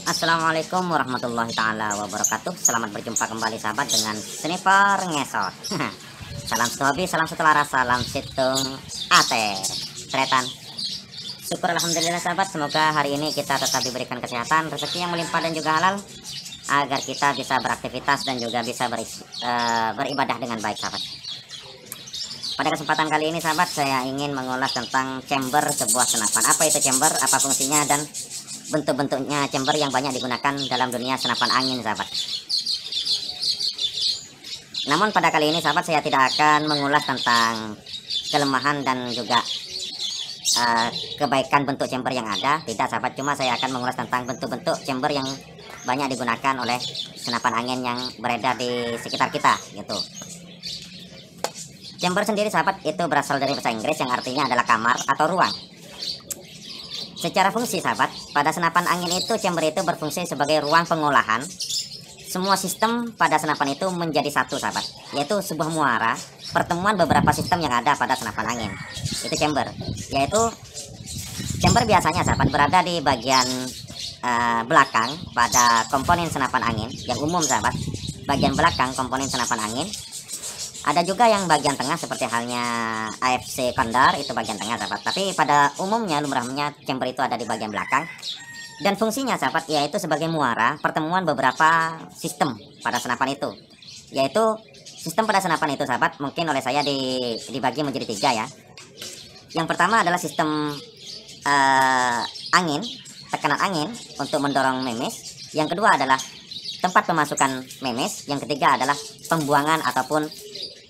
Assalamualaikum warahmatullahi taala wabarakatuh. Selamat berjumpa kembali sahabat dengan sniper ngesot. Salam satu hobi, salam satu laras, salam situng ate tretan. Syukur alhamdulillah sahabat, semoga hari ini kita tetap diberikan kesehatan, rezeki yang melimpah dan juga halal, agar kita bisa beraktivitas dan juga bisa beribadah dengan baik sahabat. Pada kesempatan kali ini sahabat, saya ingin mengulas tentang chamber sebuah senapan. Apa itu chamber, apa fungsinya, dan bentuk-bentuknya chamber yang banyak digunakan dalam dunia senapan angin sahabat. Namun pada kali ini sahabat, saya tidak akan mengulas tentang kelemahan dan juga kebaikan bentuk chamber yang ada. Tidak sahabat, cuma saya akan mengulas tentang bentuk-bentuk chamber yang banyak digunakan oleh senapan angin yang beredar di sekitar kita gitu. Chamber sendiri sahabat itu berasal dari bahasa Inggris yang artinya adalah kamar atau ruang. Secara fungsi sahabat, pada senapan angin itu chamber itu berfungsi sebagai ruang pengolahan. Semua sistem pada senapan itu menjadi satu sahabat, yaitu sebuah muara pertemuan beberapa sistem yang ada pada senapan angin. Itu chamber, yaitu chamber biasanya sahabat berada di bagian belakang pada komponen senapan angin yang umum sahabat. Bagian belakang komponen senapan angin. Ada juga yang bagian tengah seperti halnya AFC Condor, itu bagian tengah sahabat. Tapi pada umumnya lumrahnya chamber itu ada di bagian belakang. Dan fungsinya sahabat yaitu sebagai muara pertemuan beberapa sistem pada senapan itu. Yaitu sistem pada senapan itu sahabat mungkin oleh saya dibagi menjadi 3 ya. Yang pertama adalah sistem angin, tekanan angin untuk mendorong memes. Yang kedua adalah tempat pemasukan memes. Yang ketiga adalah pembuangan ataupun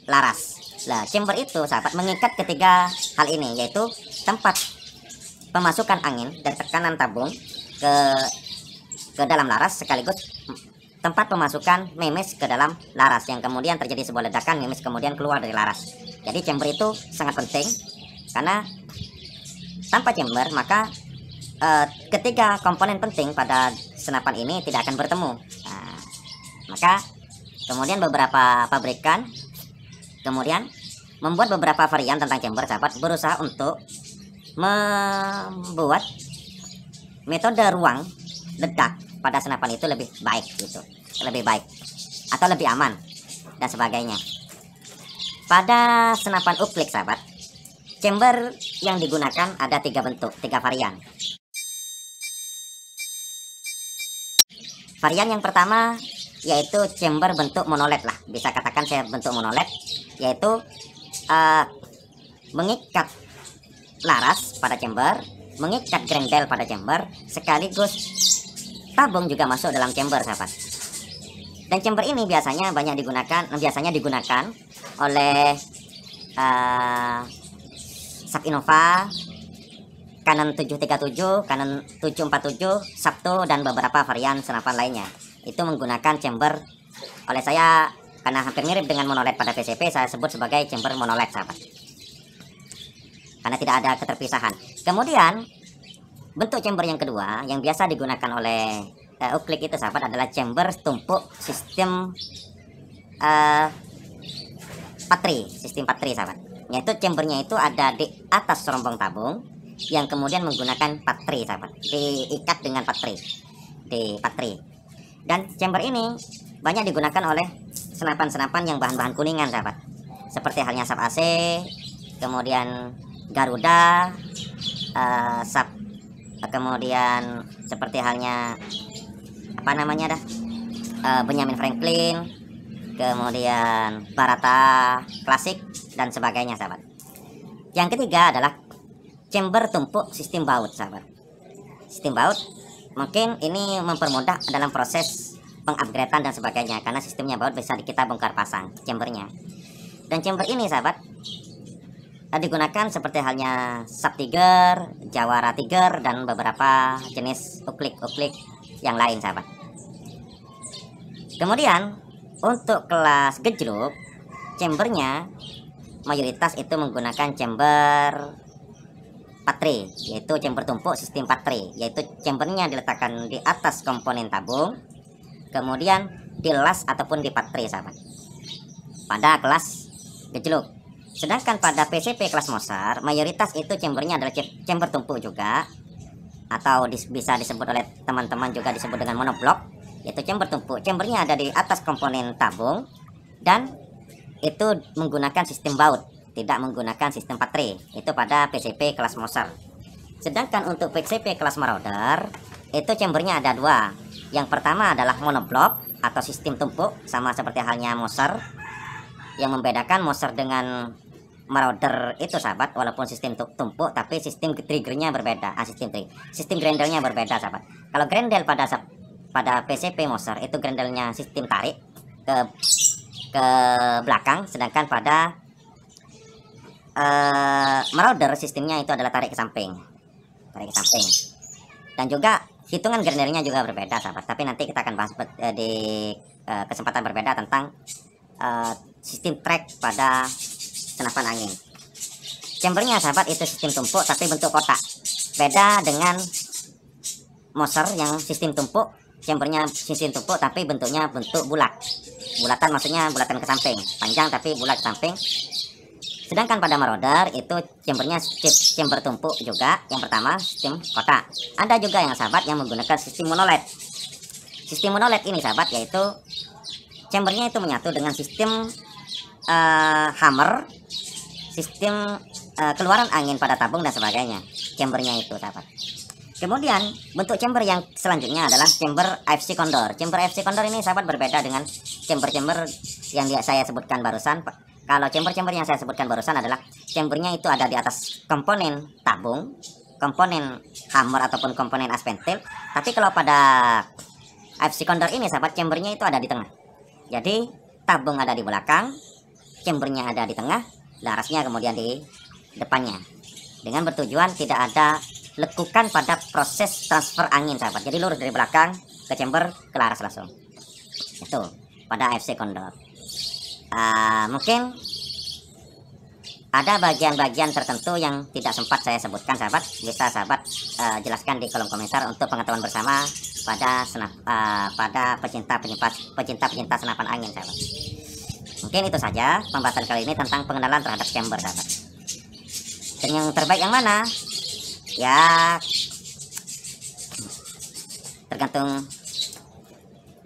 laras. Nah, chamber itu sahabat mengikat ketiga hal ini, yaitu tempat pemasukan angin dan tekanan tabung ke dalam laras, sekaligus tempat pemasukan memes ke dalam laras, yang kemudian terjadi sebuah ledakan, memes kemudian keluar dari laras. Jadi chamber itu sangat penting, karena tanpa chamber maka ketiga komponen penting pada senapan ini tidak akan bertemu. Nah, maka kemudian beberapa pabrikan kemudian membuat beberapa varian tentang chamber sahabat, berusaha untuk membuat metode ruang ledak pada senapan itu lebih baik gitu, lebih baik atau lebih aman dan sebagainya. Pada senapan uklik sahabat, chamber yang digunakan ada 3 bentuk, 3 varian. Varian yang pertama yaitu chamber bentuk monolet lah, bisa katakan saya bentuk monolet, yaitu mengikat laras pada chamber, mengikat grendel pada chamber, sekaligus tabung juga masuk dalam chamber sahabat. Dan chamber ini biasanya digunakan oleh Sak Innova, Canon 737, Canon 747, Sabto, dan beberapa varian senapan lainnya. Itu menggunakan chamber, oleh saya karena hampir mirip dengan monolet pada PCP, saya sebut sebagai chamber monolet sahabat, karena tidak ada keterpisahan. Kemudian bentuk chamber yang kedua yang biasa digunakan oleh uklik itu sahabat adalah chamber tumpuk sistem patri, sistem patri sahabat, yaitu chambernya itu ada di atas rombong tabung yang kemudian menggunakan patri sahabat, diikat dengan patri di patri. Dan chamber ini banyak digunakan oleh senapan-senapan yang bahan-bahan kuningan sahabat, seperti halnya SAP AC, kemudian Garuda, SAP, kemudian seperti halnya apa namanya Benjamin Franklin, kemudian Barata klasik dan sebagainya sahabat. Yang ketiga adalah chamber tumpuk sistem baut sahabat. Sistem baut mungkin ini mempermudah dalam proses pengupgradean dan sebagainya, karena sistemnya baut bisa kita bongkar pasang chambernya. Dan chamber ini sahabat digunakan seperti halnya SAP Tiger, Jawara Tiger, dan beberapa jenis uklik-uklik yang lain sahabat. Kemudian untuk kelas gejluk, chambernya mayoritas itu menggunakan chamber patri, yaitu chamber tumpuk sistem patri, yaitu chambernya diletakkan di atas komponen tabung, kemudian dilas ataupun di patri sahabat, pada kelas gejluk. Sedangkan pada PCP kelas Mosar mayoritas itu chambernya adalah chamber tumpuk juga, atau bisa disebut oleh teman-teman juga disebut dengan monoblok, yaitu chamber tumpuk. Chambernya ada di atas komponen tabung dan itu menggunakan sistem baut, tidak menggunakan sistem baterai. Itu pada PCP kelas Moser. Sedangkan untuk PCP kelas Marauder itu chambernya ada dua. Yang pertama adalah monoblok atau sistem tumpuk, sama seperti halnya Moser. Yang membedakan Moser dengan Marauder itu sahabat, walaupun sistem tumpuk tapi sistem triggernya berbeda. Sistem grendelnya berbeda sahabat. Kalau grendel pada PCP Moser itu grendelnya sistem tarik ke belakang, sedangkan pada Marauder sistemnya itu adalah tarik ke samping. Dan juga hitungan grendelnya juga berbeda sahabat, tapi nanti kita akan bahas di kesempatan berbeda tentang sistem track pada senapan angin. Chambernya sahabat itu sistem tumpuk tapi bentuk kotak, beda dengan Moser yang sistem tumpuk. Chambernya sistem tumpuk tapi bentuknya bentuk bulatan, maksudnya bulatan ke samping, panjang tapi bulat ke samping. Sedangkan pada Marauder itu chambernya chamber tumpuk juga. Yang pertama sistem kotak. Ada juga yang sahabat yang menggunakan sistem monoled. Sistem monoled ini sahabat yaitu chambernya itu menyatu dengan sistem hammer, sistem keluaran angin pada tabung dan sebagainya. Chambernya itu sahabat. Kemudian bentuk chamber yang selanjutnya adalah chamber AFC Condor. Chamber AFC Condor ini sahabat berbeda dengan chamber-chamber yang saya sebutkan barusan. Kalau chamber-chamber yang saya sebutkan barusan adalah chambernya itu ada di atas komponen tabung, komponen hammer ataupun komponen aspentil. Tapi kalau pada AFC Condor ini sahabat, chambernya itu ada di tengah. Jadi tabung ada di belakang, chambernya ada di tengah, larasnya kemudian di depannya. Dengan bertujuan tidak ada lekukan pada proses transfer angin sahabat. Jadi lurus dari belakang ke chamber ke laras langsung. Itu pada AFC Condor. Mungkin ada bagian-bagian tertentu yang tidak sempat saya sebutkan sahabat. Bisa sahabat jelaskan di kolom komentar untuk pengetahuan bersama pada pecinta senapan angin sahabat. Mungkin itu saja pembahasan kali ini tentang pengenalan terhadap chamber sahabat. Dan yang terbaik yang mana? Ya tergantung,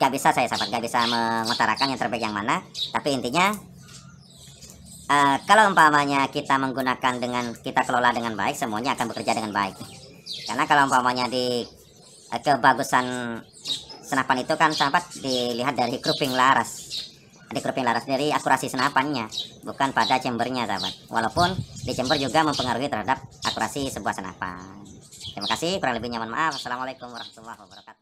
gak bisa saya sahabat, gak bisa mengutarakan yang terbaik yang mana. Tapi intinya kalau umpamanya kita menggunakan kita kelola dengan baik, semuanya akan bekerja dengan baik. Karena kalau umpamanya di kebagusan senapan itu kan sahabat dilihat dari grouping laras. Dari akurasi senapannya, bukan pada chambernya sahabat. Walaupun di chamber juga mempengaruhi terhadap akurasi sebuah senapan. Terima kasih, kurang lebihnya mohon maaf. Assalamualaikum warahmatullahi wabarakatuh.